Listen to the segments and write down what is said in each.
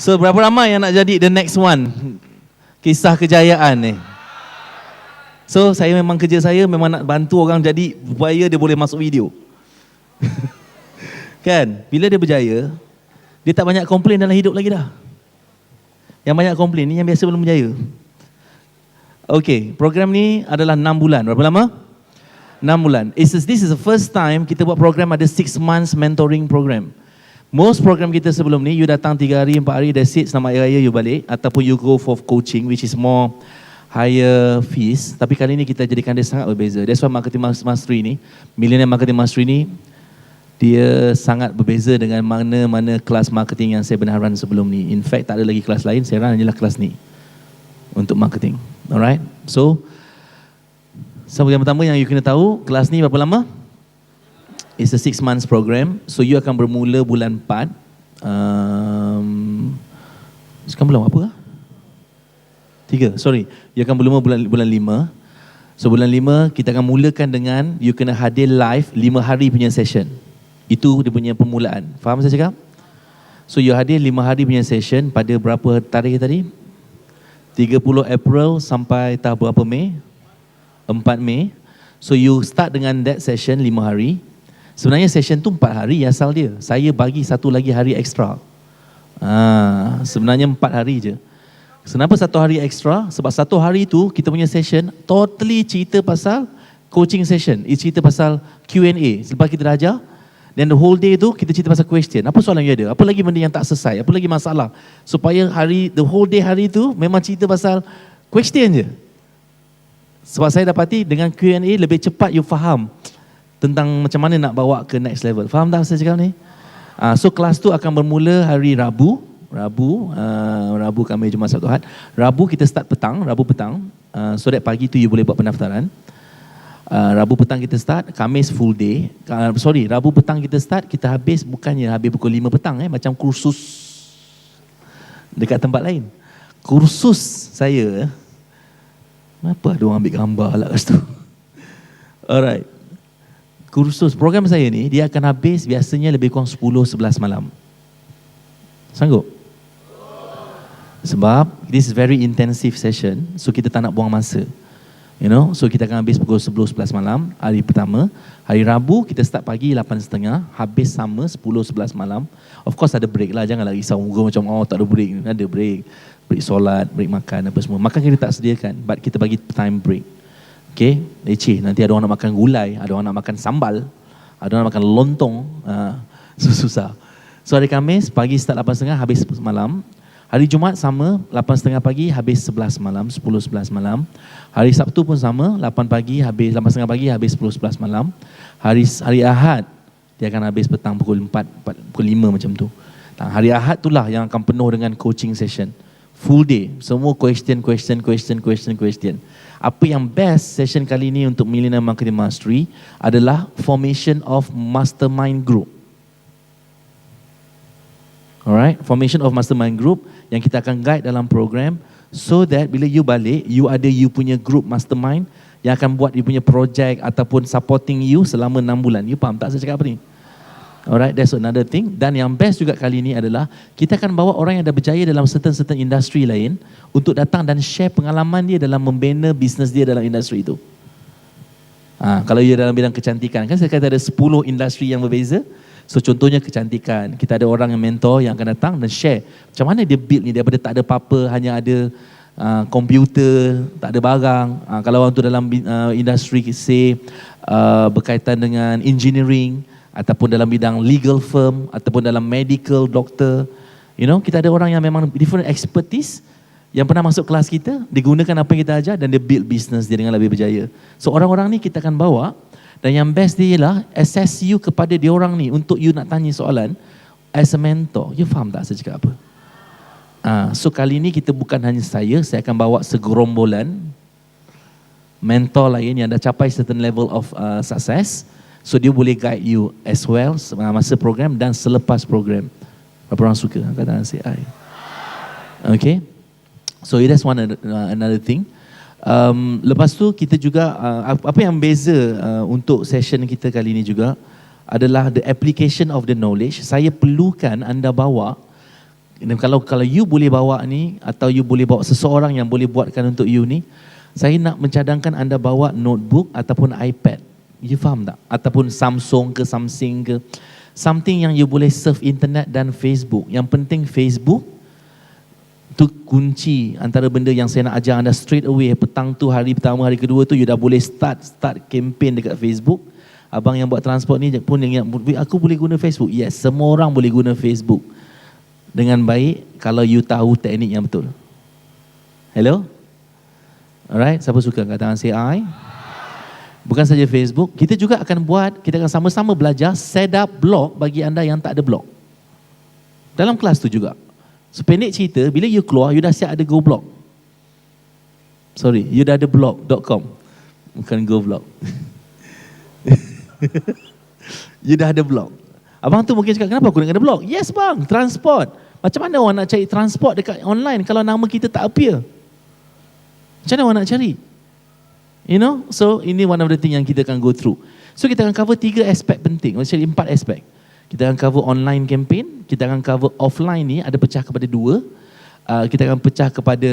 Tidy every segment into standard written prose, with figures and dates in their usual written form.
So berapa ramai yang nak jadi the next one? Kisah kejayaan ni. So saya memang kerja saya memang nak bantu orang jadi supaya dia boleh masuk video. Kan? Bila dia berjaya, dia tak banyak komplain dalam hidup lagi dah. Yang banyak komplain ni yang biasa belum berjaya. Okay, program ni adalah 6 bulan. Berapa lama? 6 bulan. This is the first time kita buat program ada 6 months mentoring program. Most program kita sebelum ni, you datang 3 hari, 4 hari, that's it, selamat hari raya you balik. Ataupun you go for coaching which is more higher fees. Tapi kali ni kita jadikan dia sangat berbeza. That's why Marketing Mastery ni, Millionaire Marketing Mastery ni, dia sangat berbeza dengan mana-mana kelas marketing yang saya pernah run sebelum ni. In fact, tak ada lagi kelas lain, saya run hanyalah kelas ni untuk marketing. Alright, so yang pertama yang you kena tahu, kelas ni berapa lama? It's a 6 months program. So you akan bermula bulan 4. Sekarang bulan apa? 3, sorry. You akan bermula bulan 5. So bulan 5 kita akan mulakan dengan you kena hadir live 5 hari punya session. Itu dia punya permulaan. Faham saya cakap? So you hadir 5 hari punya session pada berapa tarikh tadi? 30 April sampai tahap berapa Mei? 4 Mei. So you start dengan that session 5 hari. Sebenarnya session tu 4 hari asal dia. Saya bagi satu lagi hari extra. Sebenarnya 4 hari je. Kenapa 1 hari extra? Sebab 1 hari tu kita punya session totally cerita pasal coaching session. Cerita pasal Q&A. Selepas kita dah ajar, then the whole day tu kita cerita pasal question. Apa soalan yang ada? Apa lagi benda yang tak selesai? Apa lagi masalah? Supaya the whole day hari tu memang cerita pasal question je. Sebab saya dapati dengan Q&A lebih cepat you faham tentang macam mana nak bawa ke next level. Faham tak saya cakap ni? So kelas tu akan bermula hari Rabu, Khamis, Jumaat, Sabtu, Ahad. Rabu kita start petang, Rabu petang. So that pagi tu you boleh buat pendaftaran. Rabu petang kita start, Khamis full day. Rabu petang kita start, kita habis bukannya habis pukul 5 petang macam kursus dekat tempat lain. Kursus saya, kenapa ada orang ambil gambar lah kat situ? Alright. Kursus, program saya ni, dia akan habis biasanya lebih kurang 10-11 malam. Sanggup? Sebab this is very intensive session, so kita tak nak buang masa. You know, so kita akan habis pukul 10-11 malam, hari pertama. Hari Rabu kita start pagi 8.30, habis sama 10-11 malam. Of course ada break lah, janganlah risau muka macam tak ada break. Ada break, break solat, break makan, apa semua. Makan kita tak sediakan, but kita bagi time break. Okay, leceh. Nanti ada orang nak makan gulai, ada orang nak makan sambal, ada orang nak makan lontong. Susah. So hari Khamis, pagi start 8.30, habis malam. Hari Jumaat sama, 8.30 pagi, habis 11 malam, 10-11 malam. Hari Sabtu pun sama, 8 pagi, habis 8.30 pagi, habis 10-11 malam. Hari Ahad, dia akan habis petang pukul 4, pukul 5 macam tu. Hari Ahad itulah yang akan penuh dengan coaching session. Full day, semua question. Apa yang best session kali ini untuk Millionaire Marketing Mastery adalah formation of mastermind group. Alright, formation of mastermind group yang kita akan guide dalam program so that bila you balik, you punya group mastermind yang akan buat you punya project ataupun supporting you selama 6 bulan. You faham tak saya cakap apa ni? Alright, that's another thing. Dan yang best juga kali ini adalah kita akan bawa orang yang dah berjaya dalam certain industri lain untuk datang dan share pengalaman dia dalam membina bisnes dia dalam industri itu. Kalau you dalam bidang kecantikan, kan saya kata ada 10 industri yang berbeza. So contohnya kecantikan, kita ada orang yang mentor yang akan datang dan share macam mana dia build ni daripada tak ada apa-apa, hanya ada komputer, tak ada barang. Kalau orang tu dalam industri say berkaitan dengan engineering ataupun dalam bidang legal firm ataupun dalam medical doctor, you know, kita ada orang yang memang different expertise yang pernah masuk kelas kita, digunakan apa yang kita ajar dan dia build business dia dengan lebih berjaya. So orang-orang ni kita akan bawa. Dan yang best dia ialah assess you kepada dia orang ni untuk you nak tanya soalan as a mentor. You faham tak saya cakap apa? So kali ni kita bukan hanya saya akan bawa segerombolan mentor lain yang dah capai certain level of success. So dia boleh guide you as well masa program dan selepas program. Berapa orang suka? Kata say I. Okay. So that's another thing. Lepas tu kita juga apa yang beza untuk session kita kali ini juga adalah the application of the knowledge. Saya perlukan anda bawa Dan kalau you boleh bawa ni, atau you boleh bawa seseorang yang boleh buatkan untuk you ni, saya nak mencadangkan anda bawa notebook ataupun iPad. You faham tak? Ataupun Samsung ke Samsung ke. Something yang you boleh surf internet dan Facebook. Yang penting Facebook tu kunci antara benda yang saya nak ajar anda straight away. Petang tu, hari pertama, hari kedua tu, you dah boleh start campaign dekat Facebook. Abang yang buat transport ni pun yang aku boleh guna Facebook. Yes, semua orang boleh guna Facebook dengan baik kalau you tahu teknik yang betul. Hello? Alright, siapa suka angkat tangan say I? Bukan saja Facebook, kita juga kita akan sama-sama belajar set up blog bagi anda yang tak ada blog. Dalam kelas tu juga. So pendek cerita, bila you keluar, you dah siap ada Go Blog. Sorry, you dah ada blog.com. Bukan Go Blog. You dah ada blog. Abang tu mungkin cakap, kenapa aku nak ada blog? Yes bang, transport. Macam mana orang nak cari transport dekat online kalau nama kita tak appear? Macam mana orang nak cari? You know, so ini one of the thing yang kita akan go through. So kita akan cover 3 aspek penting, actually 4 aspek. Kita akan cover online campaign, kita akan cover offline ni ada pecah kepada 2. Kita akan pecah kepada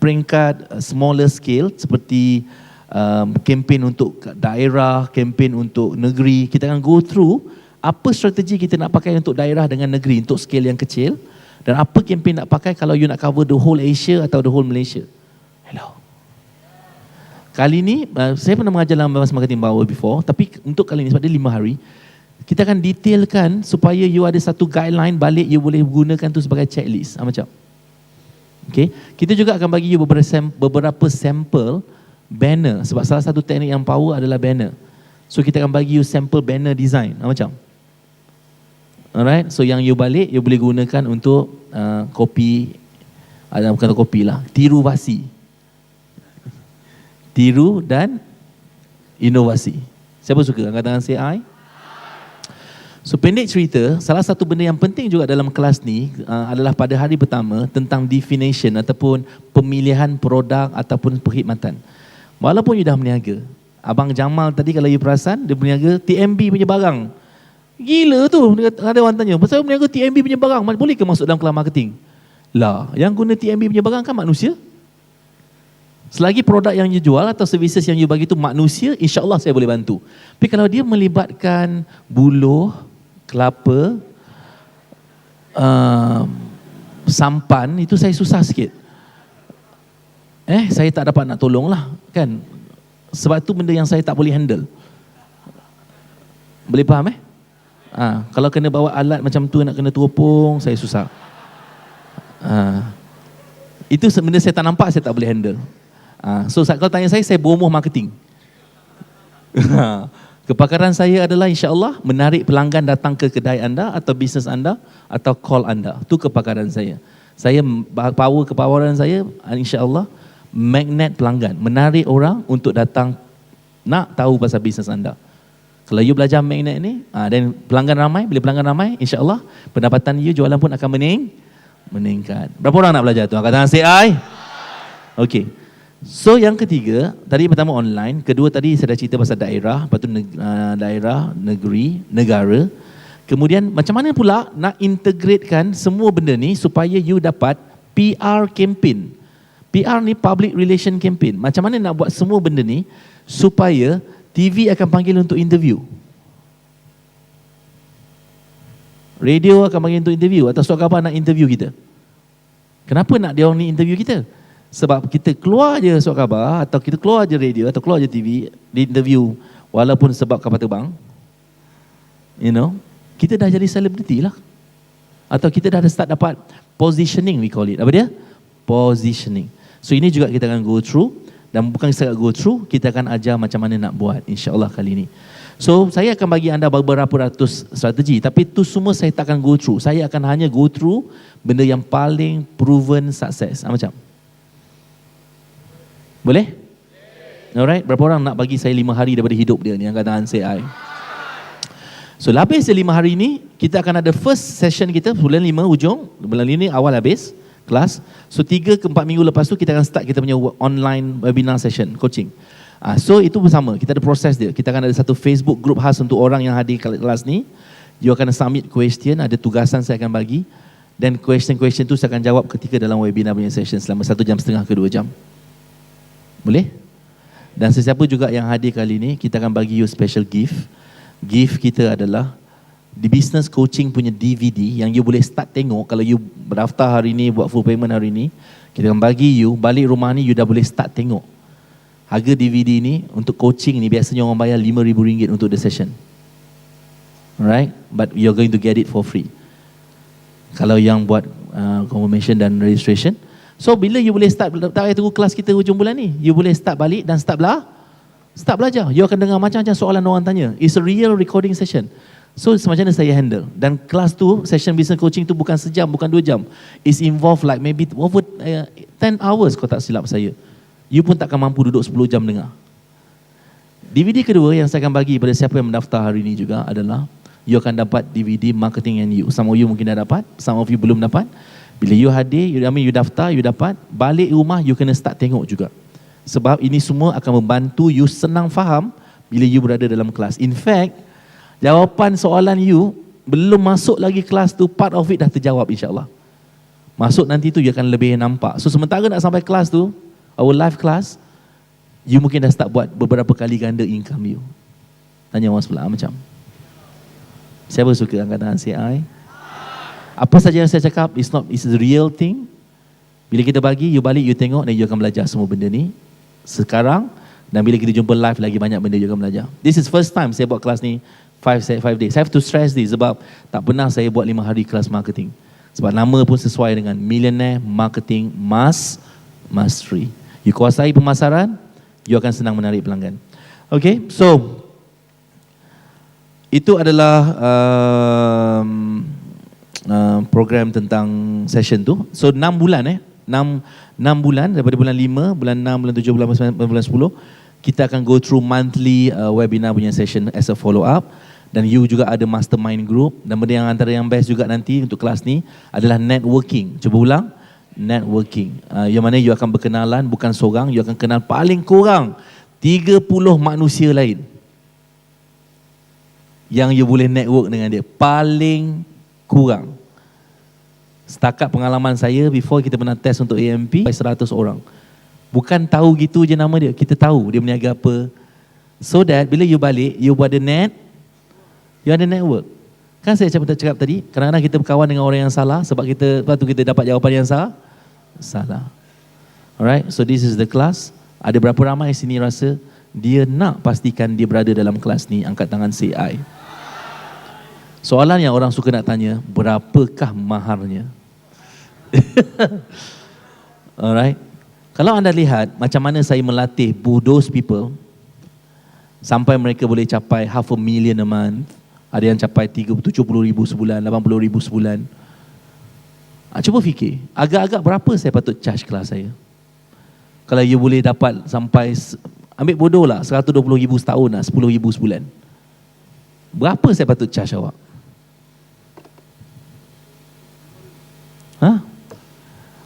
peringkat smaller scale seperti campaign untuk daerah, campaign untuk negeri. Kita akan go through apa strategi kita nak pakai untuk daerah dengan negeri untuk scale yang kecil, dan apa campaign nak pakai kalau you nak cover the whole Asia atau the whole Malaysia. Hello. Kali ni, saya pernah mengajar dalam Mass Marketing Power before, tapi untuk kali ni sebab dia 5 hari, kita akan detailkan supaya you ada satu guideline balik, you boleh gunakan tu sebagai checklist. Macam. Okay. Kita juga akan bagi you beberapa sampel banner, sebab salah satu teknik yang power adalah banner. So kita akan bagi you sampel banner design. Macam. Alright, so yang you balik, you boleh gunakan untuk copy, bukan copy lah, tiru dan inovasi. Siapa suka? Angkat tangan say I. So pendek cerita, salah satu benda yang penting juga dalam kelas ni adalah pada hari pertama tentang definition ataupun pemilihan produk ataupun perkhidmatan. Walaupun you dah berniaga, Abang Jamal tadi kalau you perasan, dia berniaga TMB punya barang. Gila tu, ada orang tanya, pasal berniaga TMB punya barang, boleh ke masuk dalam kelas marketing? Lah, yang guna TMB punya barang kan manusia. Selagi produk yang you jual atau services yang you bagi tu manusia, insya-Allah saya boleh bantu. Tapi kalau dia melibatkan buluh, kelapa, sampan, itu saya susah sikit. Saya tak dapat nak tolong lah, kan? Sebab tu benda yang saya tak boleh handle. Boleh faham kalau kena bawa alat macam tu, nak kena teropong, saya susah. Itu benda saya tak nampak, saya tak boleh handle. So kalau tanya saya berumoh marketing. Kepakaran saya adalah insya-Allah menarik pelanggan datang ke kedai anda atau bisnes anda atau call anda. Itu kepakaran saya. Saya kepoweran saya insya-Allah magnet pelanggan, menarik orang untuk datang nak tahu pasal bisnes anda. Kalau you belajar magnet ni, dan pelanggan ramai, bila pelanggan ramai, insya-Allah pendapatan you jualan pun akan meningkat. Berapa orang nak belajar tu? Angkat tangan say I. Okey. So yang ketiga, tadi pertama online, kedua tadi saya dah cerita pasal daerah, lepas tu daerah, negeri, negara. Kemudian macam mana pula nak integratekan semua benda ni supaya you dapat PR campaign. PR ni public relation campaign. Macam mana nak buat semua benda ni supaya TV akan panggil untuk interview, radio akan panggil untuk interview, atau surat khabar nak interview kita. Kenapa nak dia orang ni interview kita? Sebab kita keluar je surat khabar, atau kita keluar je radio, atau keluar je TV, di interview walaupun sebab kapal terbang, you know, kita dah jadi selebriti lah. Atau kita dah ada start dapat positioning, we call it. Apa dia? Positioning. So ini juga kita akan go through, dan bukan sekadar go through, kita akan ajar macam mana nak buat, insya-Allah kali ini. So saya akan bagi anda beberapa ratus strategi, tapi itu semua saya tak akan go through. Saya akan hanya go through benda yang paling proven sukses. Macam? Boleh? Alright, berapa orang nak bagi saya 5 hari daripada hidup dia ni? Angkat tangan say I. So habis 5 hari ni, kita akan ada first session kita, bulan 5 ujung, bulan ini awal habis kelas. So 3 ke 4 minggu lepas tu kita akan start kita punya online webinar session, coaching. So itu bersama, kita ada proses dia. Kita akan ada satu Facebook group khas untuk orang yang hadir kelas ni. You akan submit question, ada tugasan saya akan bagi, dan question-question tu saya akan jawab ketika dalam webinar punya session selama 1.5 ke 2 jam. Boleh? Dan sesiapa juga yang hadir kali ini, kita akan bagi you special gift. Gift kita adalah di business coaching punya DVD yang you boleh start tengok. Kalau you berdaftar hari ni, buat full payment hari ni, kita akan bagi you, balik rumah ni you dah boleh start tengok. Harga DVD ni untuk coaching ni biasanya orang bayar RM5,000 untuk the session. Alright, but you're going to get it for free. Kalau yang buat confirmation dan registration. So bila you boleh start, tak payah tunggu kelas kita hujung bulan ni. You boleh start balik dan start belajar. You akan dengar macam-macam soalan orang tanya. It's a real recording session. So macam mana saya handle. Dan kelas tu, session business coaching tu bukan sejam, bukan 2 jam. It's involved like maybe over 10 hours kalau tak silap saya. You pun takkan mampu duduk 10 jam dengar. DVD kedua yang saya akan bagi pada siapa yang mendaftar hari ini juga adalah you akan dapat DVD Marketing and You. Some of you mungkin dah dapat, some of you belum dapat. Bila you hadir, you daftar, you dapat, balik rumah you kena start tengok juga. Sebab ini semua akan membantu you senang faham bila you berada dalam kelas. In fact, jawapan soalan you belum masuk lagi kelas tu, part of it dah terjawab insyaAllah. Masuk nanti tu you akan lebih nampak. So sementara nak sampai kelas tu, our live class, you mungkin dah start buat beberapa kali ganda income you. Tanya orang sebelah macam. Siapa suka angkat tangan CI? Apa saja yang saya cakap, it's a real thing. Bila kita bagi, you balik, you tengok dan you akan belajar semua benda ni sekarang. Dan bila kita jumpa live, lagi banyak benda you akan belajar. This is first time saya buat kelas ni 5 days. I have to stress this sebab tak pernah saya buat 5 hari kelas marketing. Sebab nama pun sesuai dengan Millionaire Marketing Mastery. You kuasai pemasaran, you akan senang menarik pelanggan. Okay, so itu adalah program tentang session tu. So 6 bulan 6 bulan daripada bulan 5, bulan 6, bulan 7, bulan 9, bulan 10 kita akan go through monthly webinar punya session as a follow up. Dan you juga ada mastermind group. Dan benda yang antara yang best juga nanti untuk kelas ni adalah networking. Cuba ulang, networking. Yang mana you akan berkenalan bukan seorang, you akan kenal paling kurang 30 manusia lain yang you boleh network dengan dia. Paling kurang. Setakat pengalaman saya, before kita pernah test untuk AMP, 100 orang. Bukan tahu gitu je nama dia, kita tahu dia berniaga apa. So that bila you balik, you buat the net, you ada network. Kan saya cakap tadi, kadang-kadang kita berkawan dengan orang yang salah, sebab kita dapat jawapan yang salah. Alright, so this is the class. Ada berapa ramai sini rasa dia nak pastikan dia berada dalam kelas ni? Angkat tangan say I. Soalan yang orang suka nak tanya, berapakah maharnya? Alright. Kalau anda lihat macam mana saya melatih those people sampai mereka boleh capai $500,000 a month, ada yang capai 70,000 sebulan, 80,000 sebulan. Cuba fikir, agak-agak berapa saya patut charge kelas saya? Kalau you boleh dapat sampai, ambil bodoh lah, 120,000 setahun lah, 10,000 sebulan. Berapa saya patut charge awak?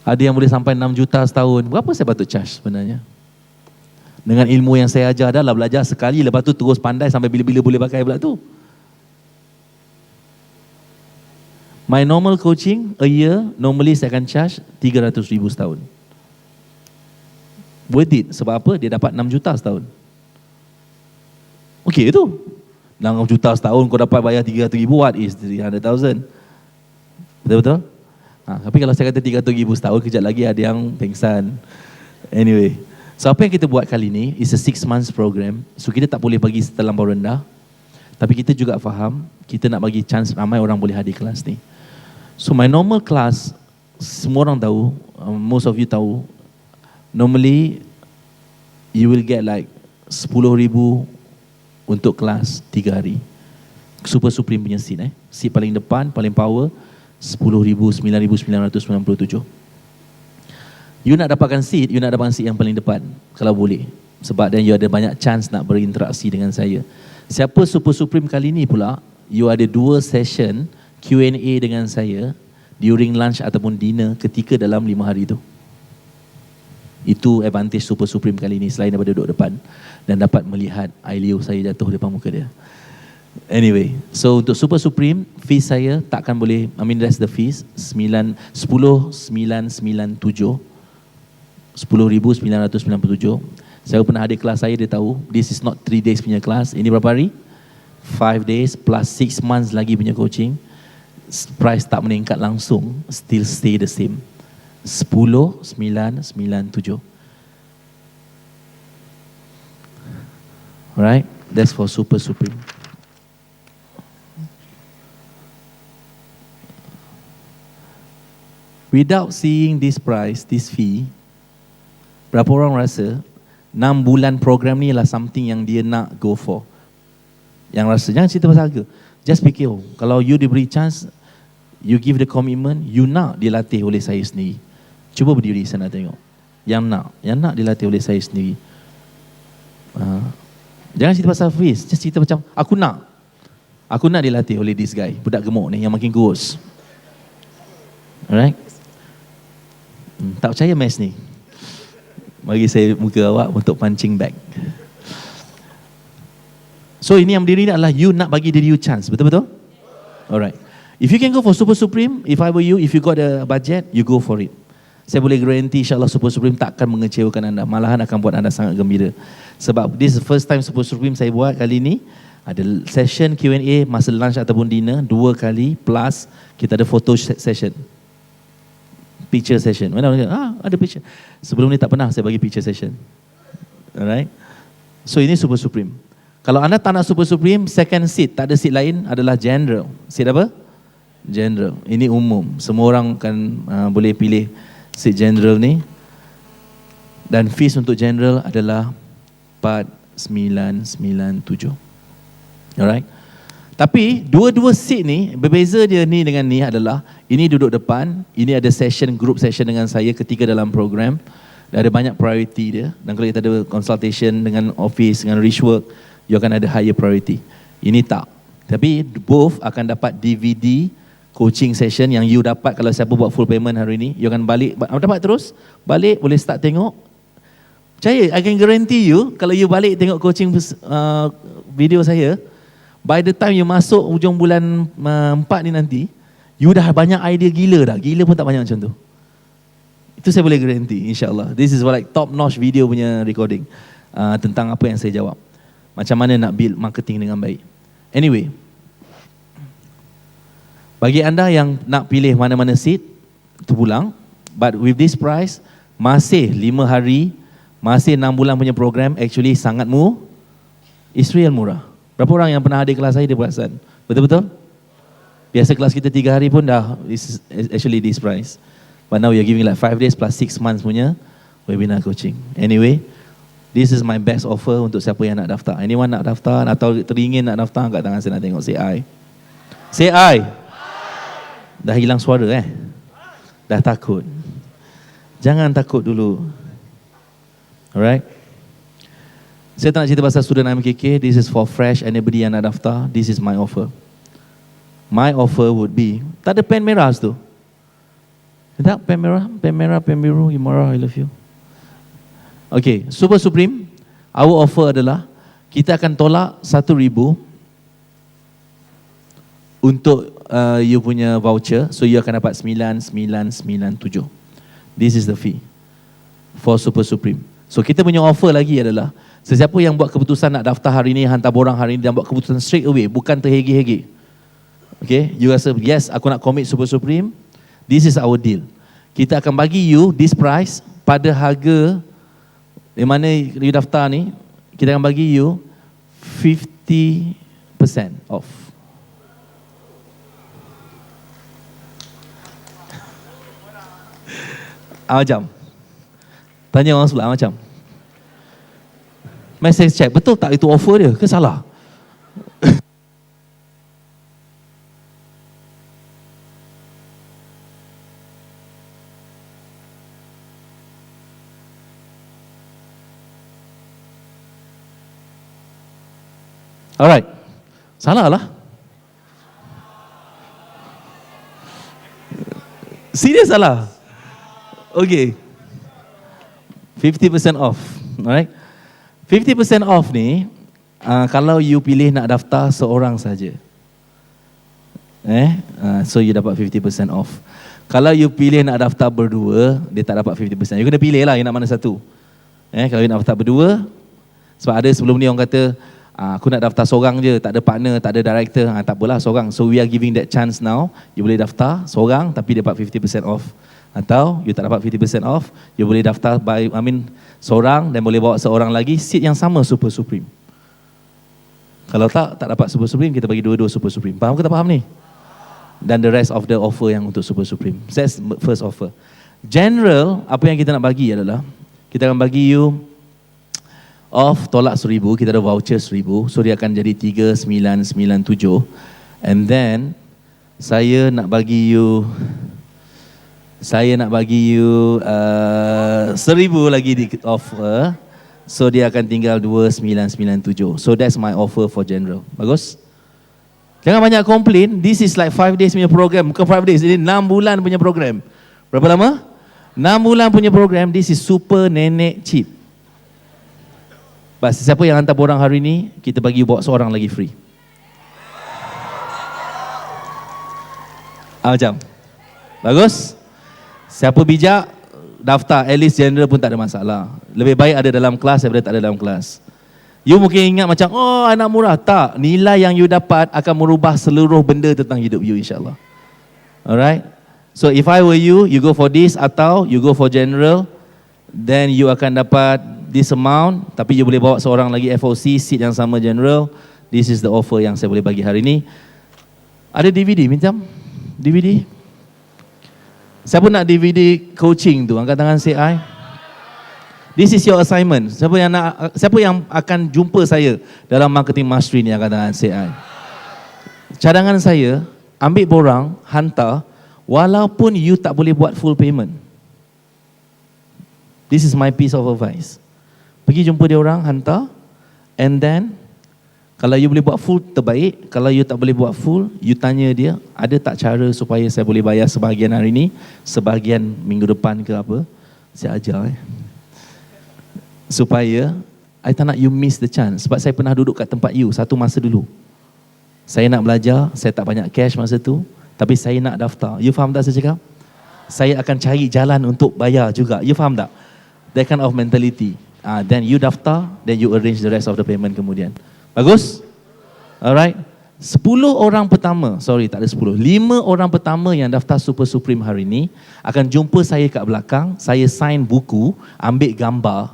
Ada yang boleh sampai 6 juta setahun. Berapa saya patut charge sebenarnya? Dengan ilmu yang saya ajar, dah lah belajar sekali, lepas tu terus pandai sampai bila-bila boleh pakai pula tu. My normal coaching, a year, normally saya akan charge 300,000 setahun. Worth it. Sebab apa? Dia dapat 6 juta setahun. Okey tu. 6 juta setahun kau dapat bayar 300,000, what is 300,000? Betul-betul? Tapi kalau saya kata 300,000 setahun, kejap lagi ada yang pengsan. Anyway, so apa yang kita buat kali ni is a 6 months program. So kita tak boleh bagi terlampau rendah. Tapi kita juga faham, kita nak bagi chance ramai orang boleh hadir kelas ni. So my normal class, semua orang tahu, most of you tahu, normally you will get like 10,000 untuk kelas 3 hari. Super Supreme punya seat seat paling depan, paling power, 10,000, 9,997. You nak dapatkan seat yang paling depan kalau boleh. Sebab then you ada banyak chance nak berinteraksi dengan saya. Siapa Super Supreme kali ni pula, you ada 2 session Q&A dengan saya during lunch ataupun dinner ketika dalam 5 hari tu. Itu advantage Super Supreme kali ni, selain daripada duduk depan dan dapat melihat air liur saya jatuh depan muka dia. Anyway, so untuk Super Supreme, fees saya takkan boleh, I mean that's the fees, 10,997. 10,997. Saya pernah ada kelas saya, dia tahu, this is not 3 days punya kelas. Ini berapa hari? 5 days plus 6 months lagi punya coaching. Price tak meningkat langsung, still stay the same. 10,997. Alright, that's for Super Supreme. Without seeing this price, this fee, berapa orang rasa 6 bulan program ni lah something yang dia nak go for? Yang rasa, jangan cerita pasal harga. Just fikir, kalau you diberi chance, you give the commitment, you nak dilatih oleh saya sendiri. Cuba berdiri, saya nak tengok. Yang nak dilatih oleh saya sendiri. Jangan cerita pasal fees, just cerita macam, aku nak dilatih oleh this guy, budak gemuk ni yang makin kurus. Alright? Tak percaya mes ni? Bagi saya muka awak untuk punching bag. So ini yang berdiri ni adalah you nak bagi diri you chance. Betul-betul? Alright. If you can go for Super Supreme, if I were you, if you got a budget, you go for it. Saya boleh guarantee insyaAllah Super Supreme takkan mengecewakan anda. Malahan akan buat anda sangat gembira. Sebab this is the first time Super Supreme saya buat kali ni. Ada session Q&A masa lunch ataupun dinner 2 kali plus kita ada photo session. Picture session. Mana ada picture. Sebelum ni tak pernah saya bagi picture session. Alright. So ini Super Supreme. Kalau anda tak nak Super Supreme, second seat, tak ada seat lain adalah general. Seat apa? General. Ini umum. Semua orang kan boleh pilih seat general ni. Dan fees untuk general adalah 4,997. Alright. Tapi dua-dua seat ni, berbeza dia ni dengan ni adalah, ini duduk depan, ini ada session, group session dengan saya ketika dalam program. Dan ada banyak priority dia. Dan kalau kita ada consultation dengan office, dengan reach work, you akan ada higher priority. Ini tak. Tapi both akan dapat DVD coaching session yang you dapat kalau siapa buat full payment hari ni. You akan balik, dapat terus, balik boleh start tengok. Percaya, I can guarantee you, kalau you balik tengok coaching video saya, by the time you masuk hujung bulan 4 ni nanti, you dah banyak idea gila dah. Gila pun tak banyak macam tu. Itu saya boleh guarantee, insyaAllah. This is like top notch video punya recording tentang apa yang saya jawab. Macam mana nak build marketing dengan baik. Anyway, bagi anda yang nak pilih mana-mana seat, tu pulang. But with this price, masih 5 hari, masih 6 bulan punya program, actually sangat it's real murah. Berapa orang yang pernah hadir kelas saya, dia perasan? Betul-betul? Biasa kelas kita 3 hari pun dah, is actually this price. But now we are giving like 5 days plus 6 months punya webinar coaching. Anyway, this is my best offer untuk siapa yang nak daftar. Anyone nak daftar atau teringin nak daftar, angkat tangan saya nak tengok. Say I. Say I. Dah hilang suara Dah takut. Jangan takut dulu. Alright. Saya tak nak cerita pasal student MKK. This is for fresh, anybody yang nak daftar. This is my offer. My offer would be, tak ada pen merah tu. Tak, pen merah, pen biru, Imara, I love you. Okay, Super Supreme, our offer adalah, kita akan tolak 1,000 untuk you punya voucher. So you akan dapat 9,997. This is the fee for Super Supreme. So kita punya offer lagi adalah, sesiapa yang buat keputusan nak daftar hari ni, hantar borang hari ni dan buat keputusan straight away, bukan terhegi-hegi. Okay, you rasa, yes, aku nak commit Super Supreme, this is our deal. Kita akan bagi you this price pada harga di mana you daftar ni, kita akan bagi you 50% off. Macam tanya orang sebelah macam, message check, betul tak itu offer dia ke salah? Alright, salah lah. Serius salah? Okay, 50% off. Alright, 50% off ni Kalau you pilih nak daftar seorang saja, so you dapat 50% off. Kalau you pilih nak daftar berdua, dia tak dapat 50%. You kena pilih lah you nak mana satu. Kalau you nak daftar berdua, sebab ada sebelum ni orang kata, aku nak daftar seorang je, tak ada partner, tak ada director. Tak apalah, seorang. So we are giving that chance now. You boleh daftar seorang tapi dapat 50% off. Atau you tak dapat 50% off, you boleh daftar seorang dan boleh bawa seorang lagi, seat yang sama Super Supreme. Kalau tak dapat Super Supreme, kita bagi dua-dua Super Supreme. Faham ke tak faham ni? Dan the rest of the offer yang untuk Super Supreme. That's first offer. General, apa yang kita nak bagi adalah, kita akan bagi you off tolak 1,000, kita ada voucher 1,000, so dia akan jadi 3,997. And then, saya nak bagi you 1,000 lagi di offer. So dia akan tinggal 2,997. So that's my offer for general. Bagus? Jangan banyak komplain. This is like 5 days punya program. Bukan 5 days, ini 6 bulan punya program. Berapa lama? 6 bulan punya program. This is super nenek cheap. Bas, siapa yang hantar borang hari ni, kita bagi bawa seorang lagi free. Macam? Bagus? Siapa bijak, daftar, at least general pun tak ada masalah. Lebih baik ada dalam kelas daripada tak ada dalam kelas. You mungkin ingat macam, oh anak murah. Tak, nilai yang you dapat akan merubah seluruh benda tentang hidup you, insyaAllah. Alright? So if I were you, you go for this atau you go for general, then you akan dapat this amount, tapi you boleh bawa seorang lagi FOC, seat yang sama general. This is the offer yang saya boleh bagi hari ni. Ada DVD, minta DVD? Siapa nak DVD coaching tu? Angkat tangan say I. This is your assignment. Siapa yang akan jumpa saya dalam marketing mastery ni, angkat tangan say I. Cadangan saya, ambil borang, hantar, walaupun you tak boleh buat full payment. This is my piece of advice. Pergi jumpa dia orang, hantar, and then kalau you boleh buat full, terbaik. Kalau you tak boleh buat full, you tanya dia, ada tak cara supaya saya boleh bayar sebahagian hari ni, sebahagian minggu depan ke apa? Saya ajar. Supaya, I tak nak you miss the chance. Sebab saya pernah duduk kat tempat you satu masa dulu. Saya nak belajar, saya tak banyak cash masa tu, tapi saya nak daftar. You faham tak saya cakap? Saya akan cari jalan untuk bayar juga. You faham tak? That kind of mentality. Then you daftar, then you arrange the rest of the payment kemudian. Bagus? Alright. 10 orang pertama, tak ada 10. 5 orang pertama yang daftar Super Supreme hari ni akan jumpa saya kat belakang, saya sign buku, ambil gambar,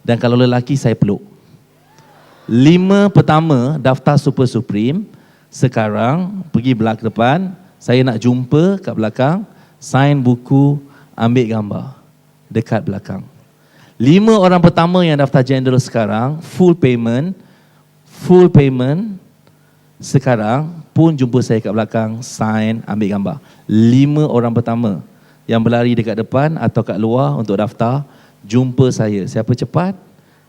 dan kalau lelaki saya peluk. 5 pertama daftar Super Supreme, sekarang pergi belakang depan, saya nak jumpa kat belakang, sign buku, ambil gambar dekat belakang. 5 orang pertama yang daftar general sekarang, full payment, sekarang pun jumpa saya kat belakang, sign, ambil gambar. 5 orang pertama yang berlari dekat depan atau kat luar untuk daftar, jumpa saya. Siapa cepat,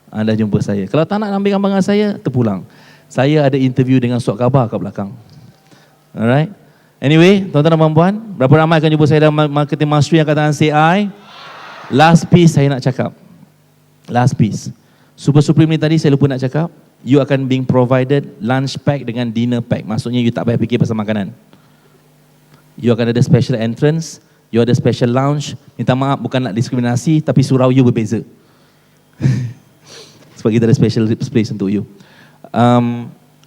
anda jumpa saya. Kalau tak nak ambil gambar dengan saya, terpulang. Saya ada interview dengan surat khabar kat belakang. Alright. Anyway, tuan-tuan dan puan-puan, berapa ramai akan jumpa saya dalam marketing mastery yang katakan say I? Last piece saya nak cakap. Last piece. Super Supreme ni tadi saya lupa nak cakap. You akan being provided lunch pack dengan dinner pack. Maksudnya you tak payah fikir pasal makanan. You akan ada special entrance, you ada special lounge. Minta maaf bukan nak diskriminasi, tapi surau you berbeza. Sebab kita ada special place untuk you.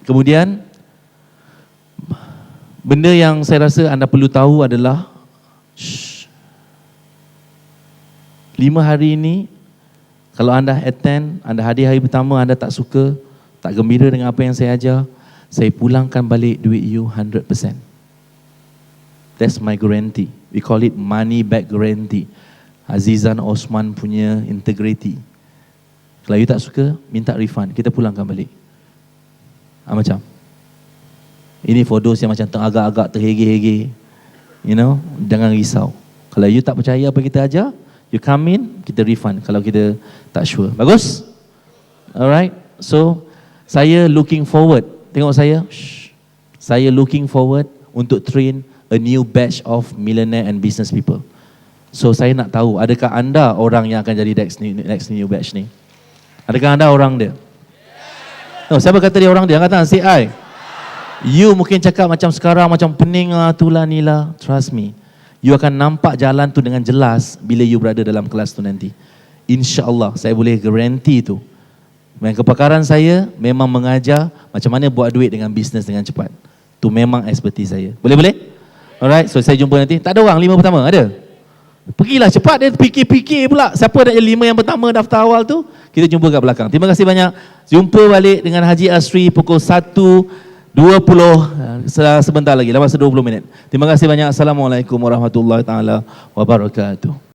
Kemudian, benda yang saya rasa anda perlu tahu adalah 5 hari ini, kalau anda attend, anda hadir hari pertama, anda tak suka, tak gembira dengan apa yang saya ajar, saya pulangkan balik duit you 100%. That's my guarantee. We call it money back guarantee. Azizan Osman punya integrity. Kalau you tak suka, minta refund, kita pulangkan balik. Macam ini for those yang macam agak-agak terhege-hege, you know, jangan risau. Kalau you tak percaya apa kita ajar, you come in, kita refund kalau kita tak sure. Bagus? Alright. So saya looking forward, tengok saya, saya looking forward untuk train a new batch of millionaire and business people. So saya nak tahu, adakah anda orang yang akan jadi next new batch ni? Adakah anda orang dia? No, siapa kata dia orang dia? Angkat tangan, say I. You mungkin cakap macam sekarang, macam pening lah, tu lah, ni lah. Trust me. You akan nampak jalan tu dengan jelas bila you berada dalam kelas tu nanti. InsyaAllah, saya boleh garanti tu. Kepakaran saya memang mengajar macam mana buat duit dengan bisnes dengan cepat. Tu memang expertise saya. Boleh? Alright, so saya jumpa nanti. Tak ada orang 5 pertama, ada? Pergilah cepat, dia fikir-fikir pula. Siapa nak jadi 5 yang pertama daftar awal tu? Kita jumpa kat belakang. Terima kasih banyak. Jumpa balik dengan Haji Asri pukul 1.20 sebentar lagi, lepas 20 minit. Terima kasih banyak. Assalamualaikum warahmatullahi taala wabarakatuh.